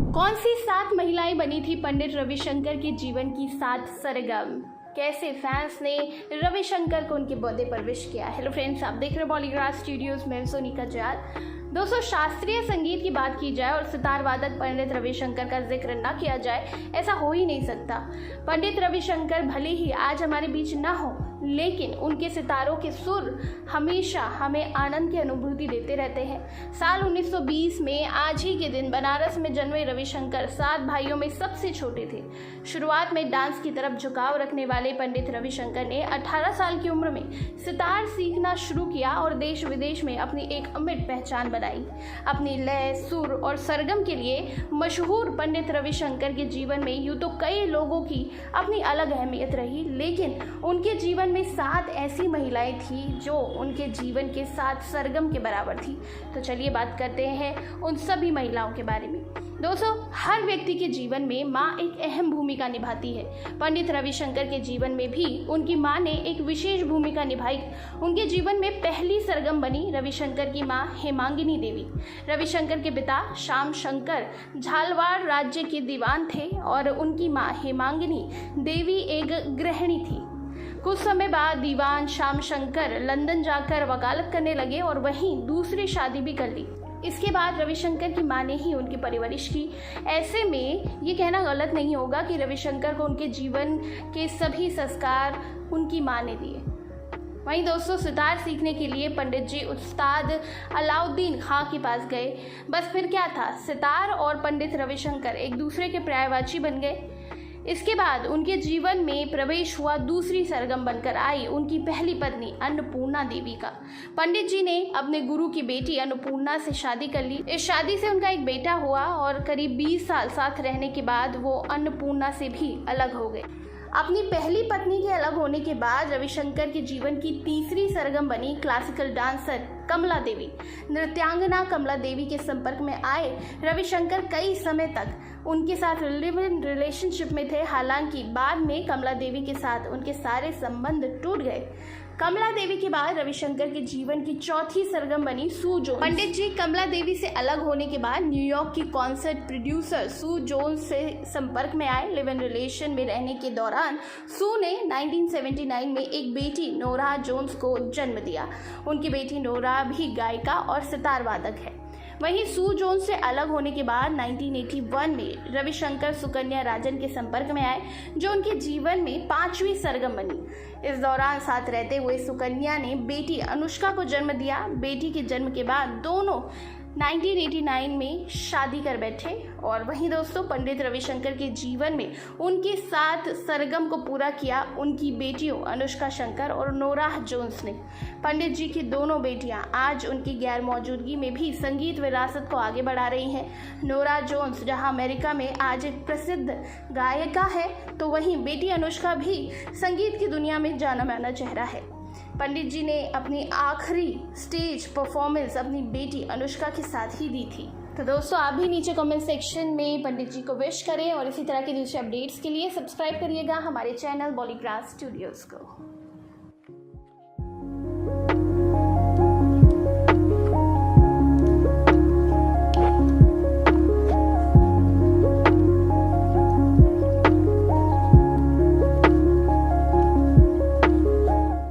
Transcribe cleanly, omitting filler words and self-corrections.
कौन सी 7 महिलाएं बनी थी पंडित रविशंकर के जीवन की 7 सरगम? कैसे फैंस ने रविशंकर को उनके बर्थडे पर विश किया? हेलो फ्रेंड्स, आप देख रहे हैं बॉलीग्रास स्टूडियोज में सोनिका जाल। दोस्तों, शास्त्रीय संगीत की बात की जाए और सितार वादक पंडित रविशंकर का जिक्र ना किया जाए, ऐसा हो ही नहीं सकता। पंडित रविशंकर भले ही आज हमारे बीच ना हो, लेकिन उनके सितारों के सुर हमेशा हमें आनंद की अनुभूति देते रहते हैं। साल 1920 में आज ही के दिन बनारस में जन्मे रविशंकर 7 भाइयों में सबसे छोटे थे। शुरुआत में डांस की तरफ झुकाव रखने वाले पंडित रविशंकर ने 18 साल की उम्र में सितार सीखना शुरू किया और देश विदेश में अपनी एक अमिट पहचान बनाई। अपनी लय, सुर और सरगम के लिए मशहूर पंडित रविशंकर के जीवन में यूं तो कई लोगों की अपनी अलग अहमियत रही, लेकिन उनके जीवन में 7 ऐसी महिलाएं थी जो उनके जीवन के 7 सरगम के बराबर थी। तो चलिए बात करते हैं उन सभी महिलाओं के बारे में। दोस्तों, हर व्यक्ति के जीवन में माँ एक अहम भूमिका निभाती है। पंडित रविशंकर के जीवन में भी उनकी माँ ने एक विशेष भूमिका निभाई। उनके जीवन में पहली सरगम बनी रविशंकर की माँ हेमांगिनी देवी। रविशंकर के पिता श्याम शंकर झालवाड़ राज्य के दीवान थे और उनकी माँ हेमांगिनी देवी एक गृहिणी थी। कुछ समय बाद दीवान श्याम शंकर लंदन जाकर वकालत करने लगे और वहीं दूसरी शादी भी कर ली। इसके बाद रविशंकर की मां ने ही उनकी परवरिश की। ऐसे में ये कहना गलत नहीं होगा कि रविशंकर को उनके जीवन के सभी संस्कार उनकी मां ने दिए। वहीं दोस्तों, सितार सीखने के लिए पंडित जी उस्ताद अलाउद्दीन खां के पास गए। बस फिर क्या था, सितार और पंडित रविशंकर एक दूसरे के पर्यायवाची बन गए। इसके बाद उनके जीवन में प्रवेश हुआ दूसरी सरगम बनकर आई उनकी पहली पत्नी अन्नपूर्णा देवी का। पंडित जी ने अपने गुरु की बेटी अन्नपूर्णा से शादी कर ली। इस शादी से उनका एक बेटा हुआ और करीब 20 साल साथ रहने के बाद वो अन्नपूर्णा से भी अलग हो गए। अपनी पहली पत्नी के अलग होने के बाद रविशंकर के जीवन की तीसरी सरगम बनी क्लासिकल डांसर कमला देवी। नृत्यांगना कमला देवी के संपर्क में आए रविशंकर कई समय तक उनके साथ लिव इन रिलेशनशिप में थे। हालांकि बाद में कमला देवी के साथ उनके सारे संबंध टूट गए। कमला देवी के बाद रविशंकर के जीवन की चौथी सरगम बनी सू जोन्स। पंडित जी कमला देवी से अलग होने के बाद न्यूयॉर्क की कॉन्सर्ट प्रोड्यूसर सू जोन्स से संपर्क में आए। लिव इन रिलेशन में रहने के दौरान सू ने 1979 में एक बेटी नोरा जोन्स को जन्म दिया। उनकी बेटी नोरा भी गायिका और सितार वादक है। वहीं सू जोन्स से अलग होने के बाद 1981 में रविशंकर सुकन्या राजन के संपर्क में आए, जो उनके जीवन में 5वीं सरगम बनी। इस दौरान साथ रहते हुए सुकन्या ने बेटी अनुष्का को जन्म दिया। बेटी के जन्म के बाद दोनों 1989 में शादी कर बैठे। और वहीं दोस्तों, पंडित रविशंकर के जीवन में उनके 7 सरगम को पूरा किया उनकी बेटियों अनुष्का शंकर और नोरा जोन्स ने। पंडित जी की दोनों बेटियां आज उनकी गैर मौजूदगी में भी संगीत विरासत को आगे बढ़ा रही हैं। नोरा जोन्स जहां अमेरिका में आज एक प्रसिद्ध गायिका है, तो वहीं बेटी अनुष्का भी संगीत की दुनिया में जाना माना चेहरा है। पंडित जी ने अपनी आखिरी स्टेज परफॉर्मेंस अपनी बेटी अनुष्का के साथ ही दी थी। तो दोस्तों, आप भी नीचे कमेंट सेक्शन में पंडित जी को विश करें और इसी तरह के दूसरे अपडेट्स के लिए सब्सक्राइब करिएगा हमारे चैनल बॉलीग्रास स्टूडियोज़ को।